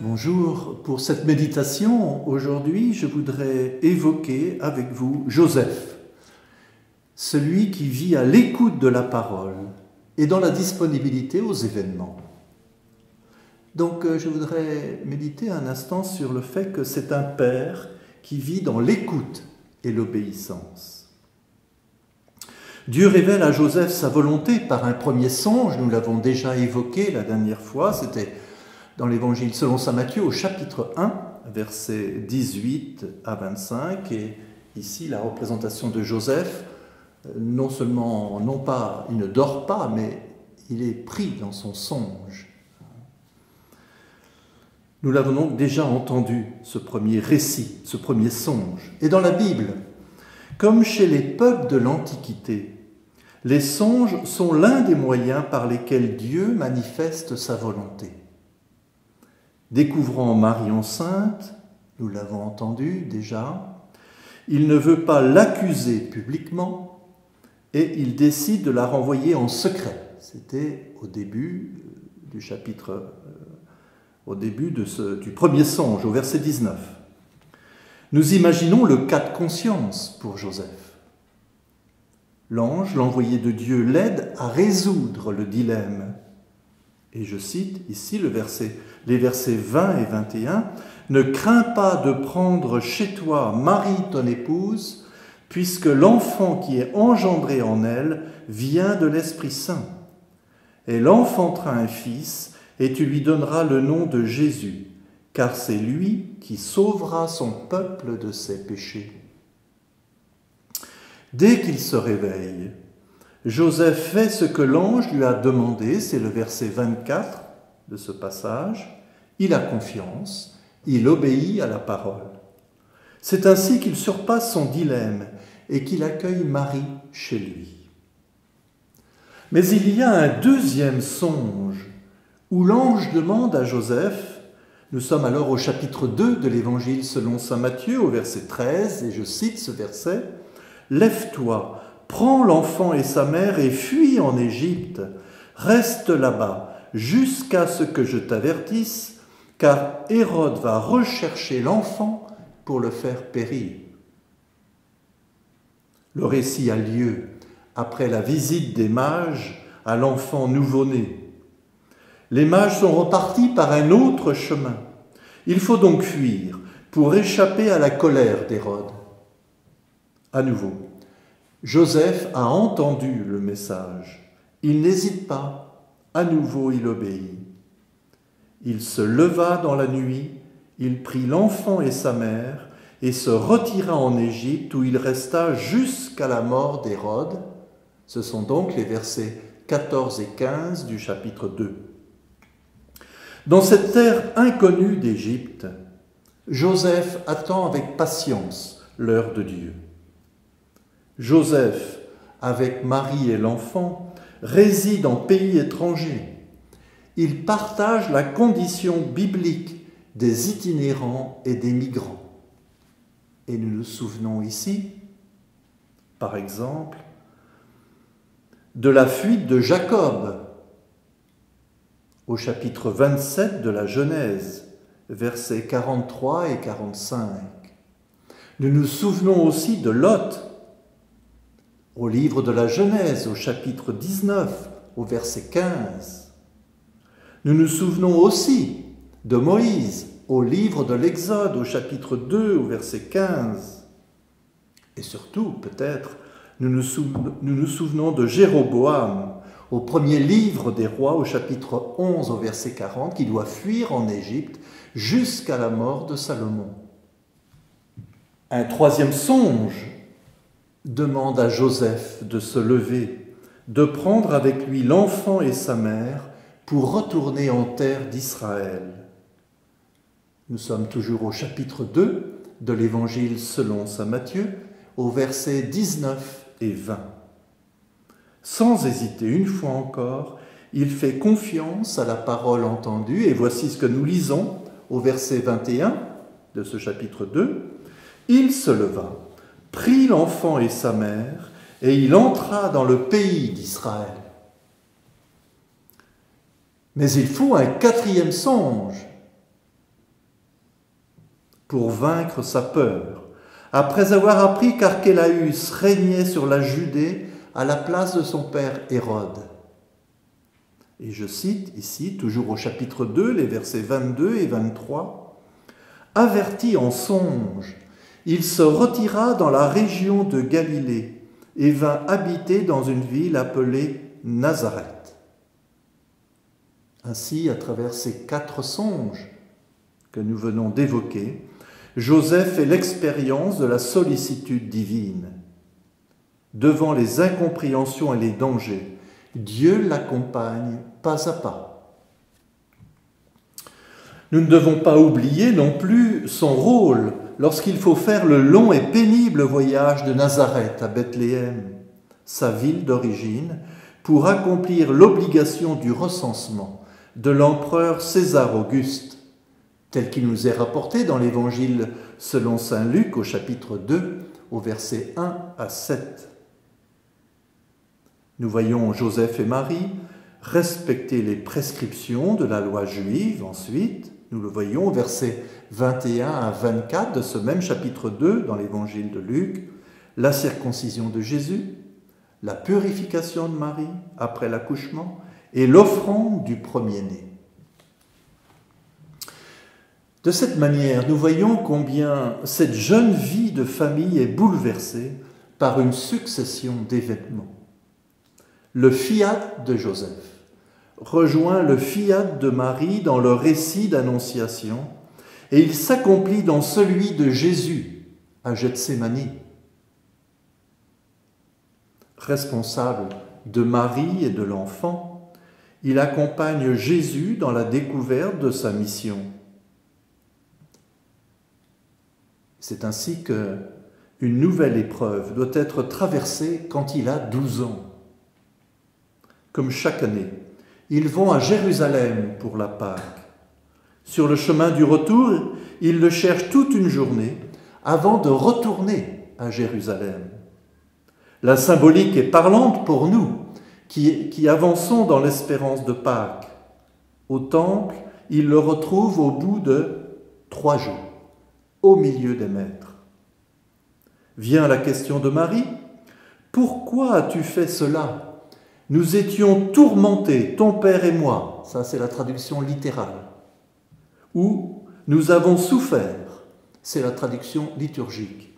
bonjour. Pour cette méditation, aujourd'hui, je voudrais évoquer avec vous Joseph, celui qui vit à l'écoute de la parole et dans la disponibilité aux événements. Donc, je voudrais méditer un instant sur le fait que c'est un père qui vit dans l'écoute et l'obéissance. Dieu révèle à Joseph sa volonté par un premier songe, nous l'avons déjà évoqué la dernière fois, c'était dans l'Évangile selon saint Matthieu au chapitre 1, versets 18 à 25, et ici la représentation de Joseph, non pas il ne dort pas, mais il est pris dans son songe. Nous l'avons donc déjà entendu, ce premier récit, ce premier songe. Et dans la Bible, comme chez les peuples de l'Antiquité, les songes sont l'un des moyens par lesquels Dieu manifeste sa volonté. Découvrant Marie enceinte, nous l'avons entendu déjà, il ne veut pas l'accuser publiquement et il décide de la renvoyer en secret. C'était au début du chapitre, du premier songe, au verset 19. Nous imaginons le cas de conscience pour Joseph. L'ange, l'envoyé de Dieu, l'aide à résoudre le dilemme. Et je cite ici les versets 20 et 21. « Ne crains pas de prendre chez toi Marie, ton épouse, puisque l'enfant qui est engendré en elle vient de l'Esprit Saint. Elle enfantera un fils, et tu lui donneras le nom de Jésus, car c'est lui qui sauvera son peuple de ses péchés. » Dès qu'il se réveille, Joseph fait ce que l'ange lui a demandé, c'est le verset 24 de ce passage. Il a confiance, il obéit à la parole. C'est ainsi qu'il surpasse son dilemme et qu'il accueille Marie chez lui. Mais il y a un deuxième songe où l'ange demande à Joseph, nous sommes alors au chapitre 2 de l'Évangile selon saint Matthieu, au verset 13, et je cite ce verset, « Lève-toi, prends l'enfant et sa mère et fuis en Égypte. Reste là-bas jusqu'à ce que je t'avertisse, car Hérode va rechercher l'enfant pour le faire périr. » Le récit a lieu après la visite des mages à l'enfant nouveau-né. Les mages sont repartis par un autre chemin. Il faut donc fuir pour échapper à la colère d'Hérode. À nouveau, Joseph a entendu le message. Il n'hésite pas. À nouveau, il obéit. Il se leva dans la nuit, il prit l'enfant et sa mère et se retira en Égypte où il resta jusqu'à la mort d'Hérode. Ce sont donc les versets 14 et 15 du chapitre 2. Dans cette terre inconnue d'Égypte, Joseph attend avec patience l'heure de Dieu. Joseph, avec Marie et l'enfant, réside en pays étranger. Il partage la condition biblique des itinérants et des migrants. Et nous nous souvenons ici, par exemple, de la fuite de Jacob au chapitre 27 de la Genèse, versets 43 et 45. Nous nous souvenons aussi de Lot, au livre de la Genèse, au chapitre 19, au verset 15. Nous nous souvenons aussi de Moïse, au livre de l'Exode, au chapitre 2, au verset 15. Et surtout, peut-être, nous nous souvenons de Jéroboam, au premier livre des rois, au chapitre 11, au verset 40, qui doit fuir en Égypte jusqu'à la mort de Salomon. Un troisième songe demande à Joseph de se lever, de prendre avec lui l'enfant et sa mère pour retourner en terre d'Israël. Nous sommes toujours au chapitre 2 de l'Évangile selon saint Matthieu, au versets 19 et 20. Sans hésiter, une fois encore, il fait confiance à la parole entendue, et voici ce que nous lisons au verset 21 de ce chapitre 2. Il se leva, prit l'enfant et sa mère, et il entra dans le pays d'Israël. Mais il faut un quatrième songe. pour vaincre sa peur, après avoir appris qu'Archélaüs régnait sur la Judée à la place de son père Hérode. Et je cite ici, toujours au chapitre 2, les versets 22 et 23, « Averti en songe, il se retira dans la région de Galilée et vint habiter dans une ville appelée Nazareth. » Ainsi, à travers ces 4 songes que nous venons d'évoquer, Joseph fait l'expérience de la sollicitude divine. Devant les incompréhensions et les dangers, Dieu l'accompagne pas à pas. Nous ne devons pas oublier non plus son rôle lorsqu'il faut faire le long et pénible voyage de Nazareth à Bethléem, sa ville d'origine, pour accomplir l'obligation du recensement de l'empereur César Auguste, tel qu'il nous est rapporté dans l'Évangile selon saint Luc au chapitre 2, au verset 1 à 7. Nous voyons Joseph et Marie respecter les prescriptions de la loi juive. Ensuite, nous le voyons au verset 21 à 24 de ce même chapitre 2 dans l'Évangile de Luc, la circoncision de Jésus, la purification de Marie après l'accouchement et l'offrande du premier-né. De cette manière, nous voyons combien cette jeune vie de famille est bouleversée par une succession d'événements. Le fiat de Joseph rejoint le fiat de Marie dans le récit d'Annonciation et il s'accomplit dans celui de Jésus à Gethsémani. Responsable de Marie et de l'enfant, il accompagne Jésus dans la découverte de sa mission. C'est ainsi qu'une nouvelle épreuve doit être traversée quand il a 12 ans. Comme chaque année, ils vont à Jérusalem pour la Pâque. Sur le chemin du retour, ils le cherchent toute une journée avant de retourner à Jérusalem. La symbolique est parlante pour nous qui avançons dans l'espérance de Pâques. Au temple, ils le retrouvent au bout de 3 jours. Au milieu des maîtres. Vient la question de Marie. « Pourquoi as-tu fait cela ? Nous étions tourmentés, ton père et moi. » Ça, c'est la traduction littérale. Ou « Nous avons souffert. » C'est la traduction liturgique.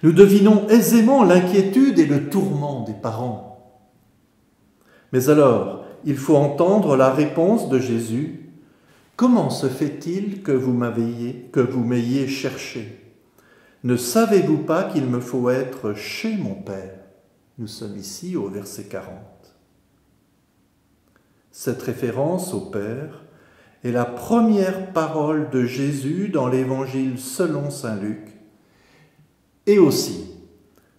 Nous devinons aisément l'inquiétude et le tourment des parents. Mais alors, il faut entendre la réponse de Jésus. Comment se fait-il que vous m'ayez cherché ? Ne savez-vous pas qu'il me faut être chez mon Père ? Nous sommes ici au verset 40. Cette référence au Père est la première parole de Jésus dans l'Évangile selon saint Luc et aussi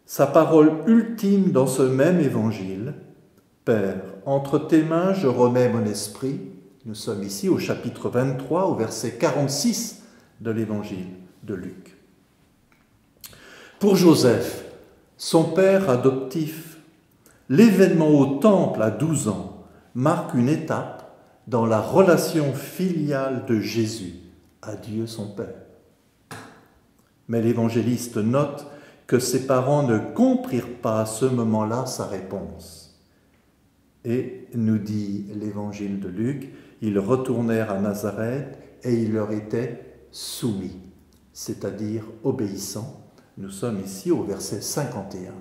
sa parole ultime dans ce même Évangile. « Père, entre tes mains je remets mon esprit » Nous sommes ici au chapitre 23, au verset 46 de l'Évangile de Luc. Pour Joseph, son père adoptif, l'événement au temple à 12 ans marque une étape dans la relation filiale de Jésus à Dieu son Père. Mais l'évangéliste note que ses parents ne comprirent pas à ce moment-là sa réponse. Et nous dit l'Évangile de Luc, ils retournèrent à Nazareth et ils leur étaient soumis, c'est-à-dire obéissants. Nous sommes ici au verset 51.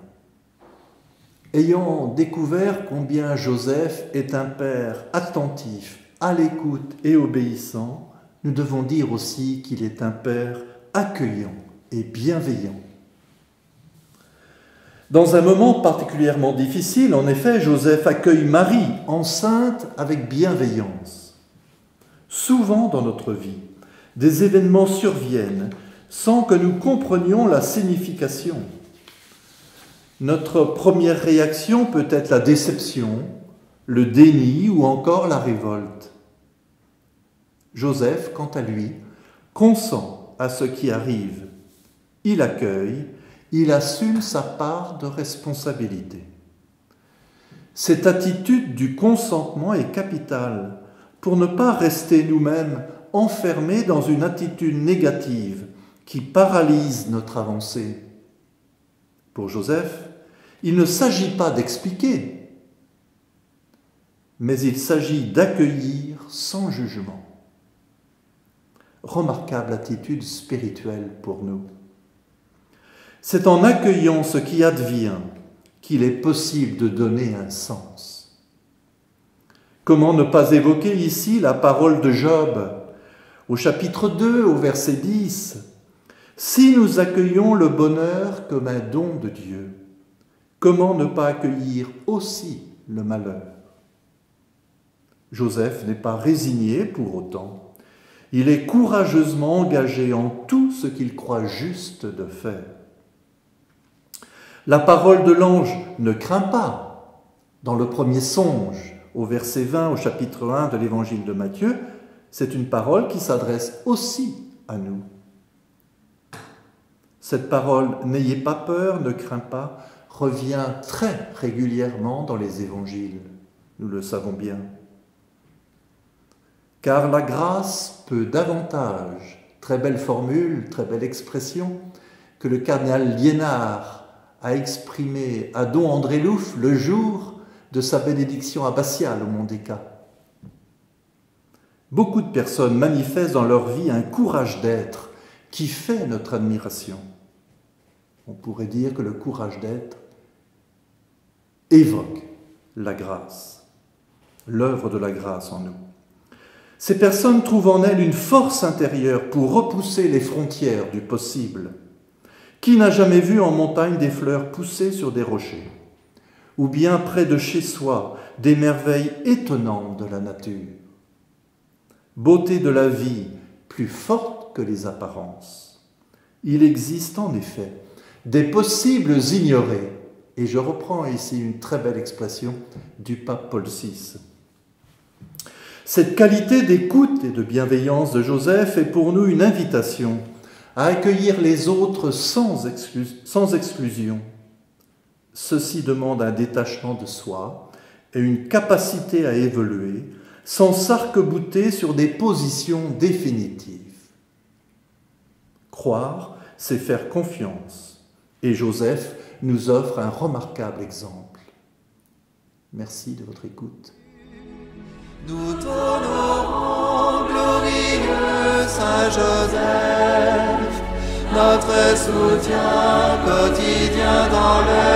Ayant découvert combien Joseph est un père attentif, à l'écoute et obéissant, nous devons dire aussi qu'il est un père accueillant et bienveillant. Dans un moment particulièrement difficile, en effet, Joseph accueille Marie, enceinte, avec bienveillance. Souvent dans notre vie, des événements surviennent sans que nous comprenions la signification. Notre première réaction peut être la déception, le déni ou encore la révolte. Joseph, quant à lui, consent à ce qui arrive. Il accueille, il assume sa part de responsabilité. Cette attitude du consentement est capitale pour ne pas rester nous-mêmes enfermés dans une attitude négative qui paralyse notre avancée. Pour Joseph, il ne s'agit pas d'expliquer, mais il s'agit d'accueillir sans jugement. Remarquable attitude spirituelle pour nous. C'est en accueillant ce qui advient qu'il est possible de donner un sens. Comment ne pas évoquer ici la parole de Job, au chapitre 2, au verset 10 ? « Si nous accueillons le bonheur comme un don de Dieu, comment ne pas accueillir aussi le malheur ?» Joseph n'est pas résigné pour autant. Il est courageusement engagé en tout ce qu'il croit juste de faire. La parole de l'ange ne craint pas. Dans le premier songe, au verset 20, au chapitre 1 de l'évangile de Matthieu, c'est une parole qui s'adresse aussi à nous. Cette parole « N'ayez pas peur, ne crains pas » revient très régulièrement dans les évangiles. Nous le savons bien. Car la grâce peut davantage, très belle formule, très belle expression, que le cardinal Liénard a exprimé à Don André Louf le jour de sa bénédiction abbatiale au Mont-des-Cats. Beaucoup de personnes manifestent dans leur vie un courage d'être qui fait notre admiration. On pourrait dire que le courage d'être évoque la grâce, l'œuvre de la grâce en nous. Ces personnes trouvent en elles une force intérieure pour repousser les frontières du possible. Qui n'a jamais vu en montagne des fleurs pousser sur des rochers, ou bien près de chez soi des merveilles étonnantes de la nature? Beauté de la vie plus forte que les apparences. Il existe en effet des possibles ignorés, et je reprends ici une très belle expression du pape Paul VI. Cette qualité d'écoute et de bienveillance de Joseph est pour nous une invitation à accueillir les autres sans exclusion. Ceci demande un détachement de soi et une capacité à évoluer sans s'arc-bouter sur des positions définitives. Croire, c'est faire confiance. Et Joseph nous offre un remarquable exemple. Merci de votre écoute. Nous t'honorons, glorieux Saint Joseph, notre soutien quotidien dans le